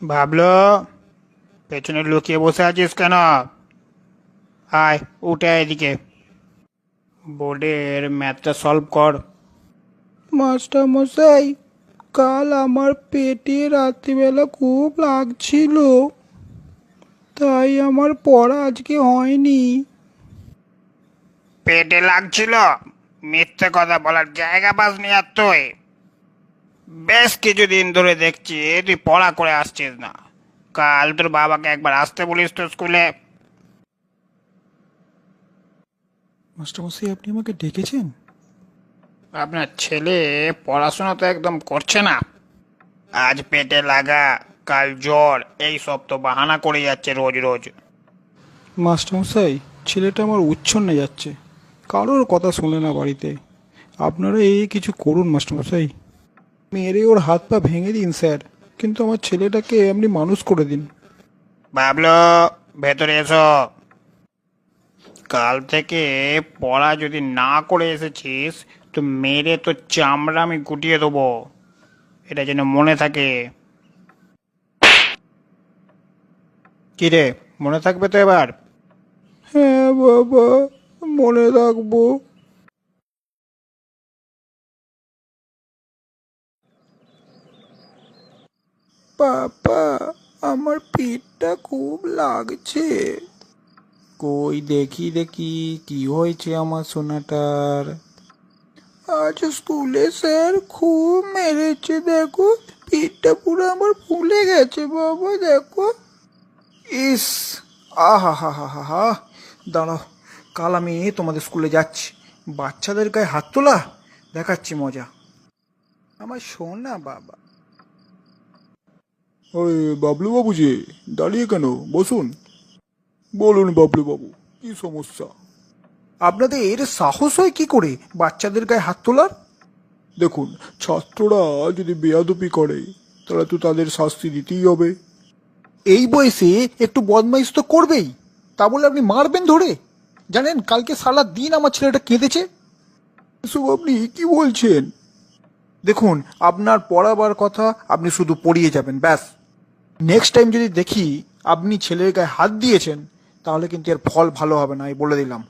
ভাবলো পেছনে লুকিয়ে বসে আছিস কেন? আয় উঠে আয় এদিকে, বোর্ডের ম্যাথটা সলভ কর। মাস্টার মশাই, কাল আমার পেটে রাত্রিবেলা খুব লাগছিল, তাই আমার পড়া আজকে হয়নি। পেটে লাগছিল? মিথ্যে কথা বলার জায়গা পাসনি আর তুই? বেশ কিছুদিন ধরে দেখছি তুই পড়া করে আসছিস না। কাল তোর বাবাকে একবার আসতে বলিস তো স্কুলে। মাস্টার মশাই, আপনি আমাকে ডেকেছেন? আপনার ছেলে পড়াশোনা তো একদম করছে না। আজ পেটে লাগা, কাল জ্বর, এই সব তো বাহানা করে যাচ্ছে রোজ রোজ। মাস্টার মশাই, ছেলেটা আমার উচ্ছন্নে যাচ্ছে, কারোর কথা শোনে না বাড়িতে। আপনারা এই কিছু করুন মাস্টার মশাই, মেরে ওর হাত পা ভেঙে দিন স্যার, কিন্তু আমার ছেলেটাকে আপনি মানুষ করে দিন। ভাবলো ভেতরে এসো। কাল থেকে পড়া যদি না করে এসেছিস তো মেরে তো চামড়া আমি গুটিয়ে দেবো, এটা যেন মনে থাকে। কি রে, মনে থাকবে তো এবার? হ্যাঁ বাবা, মনে রাখবো। পাপা, আমার পেটটা খুব লাগছে। কই দেখি দেখি, কি হয়েছে আমার সোনাটার? আজ স্কুলে স্যার খুব মেরেছে, দেখো পেটটা পুরো আমার ফুলে গেছে বাবা, দেখো। ইস, আহা হা হা হা হা। দাঁড়াও, কাল আমি তোমাদের স্কুলে যাচ্ছি, বাচ্চাদের গায়ে হাত তোলা দেখাচ্ছি মজা। আমার সোনা বাবা। ওই বাবলু বাবু যে, দাঁড়িয়ে কেন? বসুন। বলুন বাবলু বাবু, কি সমস্যা? আপনাদের এর সাহস হয় কি করে বাচ্চাদের গায়ে হাত তোলার? দেখুন, ছাত্ররা যদি বেয়াদপি করে তাহলে তো তাদের শাস্তি দিতেই হবে। এই বয়সে একটু বদমাইশ তো করবেই, তা বলে আপনি মারবেন ধরে? জানেন, কালকে সারা দিন আমার ছেলেটা কেঁদেছে। এসব আপনি কি বলছেন? দেখুন, আপনার পড়াবার কথা, আপনি শুধু পড়িয়ে যাবেন ব্যাস। নেক্সট টাইম যদি দেখি আপনি ছেলের গায়ে হাত দিয়েছেন, তাহলে কিন্তু এর ফল ভালো হবে না, এই বলে দিলাম।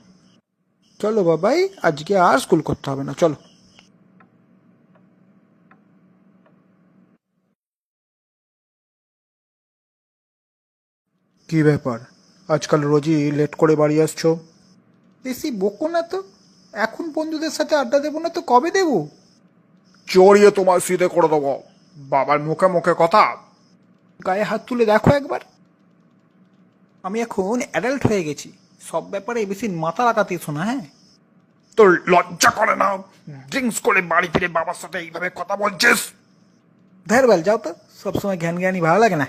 চলো বাবাই, আজকে আর স্কুল করতে হবে না, চলো। কি ব্যাপার, আজকাল রোজই লেট করে বাড়ি আসছো? বেশি বকো না তো, এখন বন্ধুদের সাথে আড্ডা দেবো না তো কবে দেবো? চড়িয়ে তোমার শীতে করে দেবো। বাবার মুখে মুখে কথা। গায়ে হাত তুলে দেখো একবার। আমি এখন অ্যাডাল্ট হয়ে গেছি, সব ব্যাপারে বেশি মাথা লাগাতে এসো না, হ্যাঁ? তোর লজ্জা করে না? ড্রিঙ্কস করে বাড়ি ফিরে বাবার সাথে এইভাবে কথা বলছিস? ধ্যার বেল, যাও তো, সবসময় জ্ঞান জ্ঞানী ভালো লাগে না।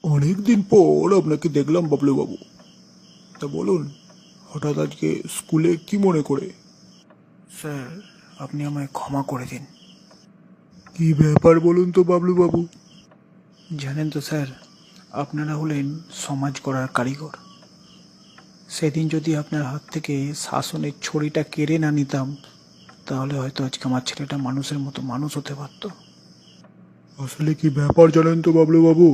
অনেকদিন পর আপনাকে দেখলাম বাবলু বাবু। তা বলুন, হঠাৎ আজকে স্কুলে কি মনে করে? স্যার, আপনি আমায় ক্ষমা করে দিন। কি ব্যাপার বলুন তো বাবলু বাবু? জানেন তো স্যার, আপনারা হলেন সমাজ গড়ার কারিগর। সেদিন যদি আপনার হাত থেকে শাসনের ছড়িটা কেড়ে না নিতাম, তাহলে হয়তো আজকে আমার ছেলেটা মানুষের মতো মানুষ হতে পারত। আসলে কি ব্যাপার জানেন তো বাবলু বাবু?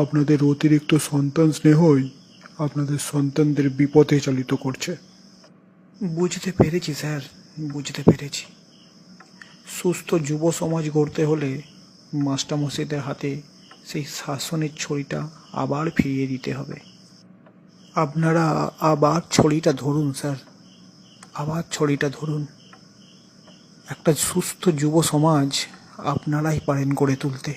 আপনাদের অতিরিক্ত সন্তান স্নেহই আপনাদের সন্তানদের বিপথে চালিত করছে। বুঝতে পেরেছি স্যার, বুঝতে পেরেছি। সুস্থ যুব সমাজ গড়তে হলে মাস্টারমশাইদের হাতে সেই শাসনের ছড়িটা আবার ফিরিয়ে দিতে হবে। আপনারা আবার ছড়িটা ধরুন স্যার, আবার ছড়িটা ধরুন। একটা সুস্থ যুব সমাজ আপনারাই পারেন গড়ে তুলতে।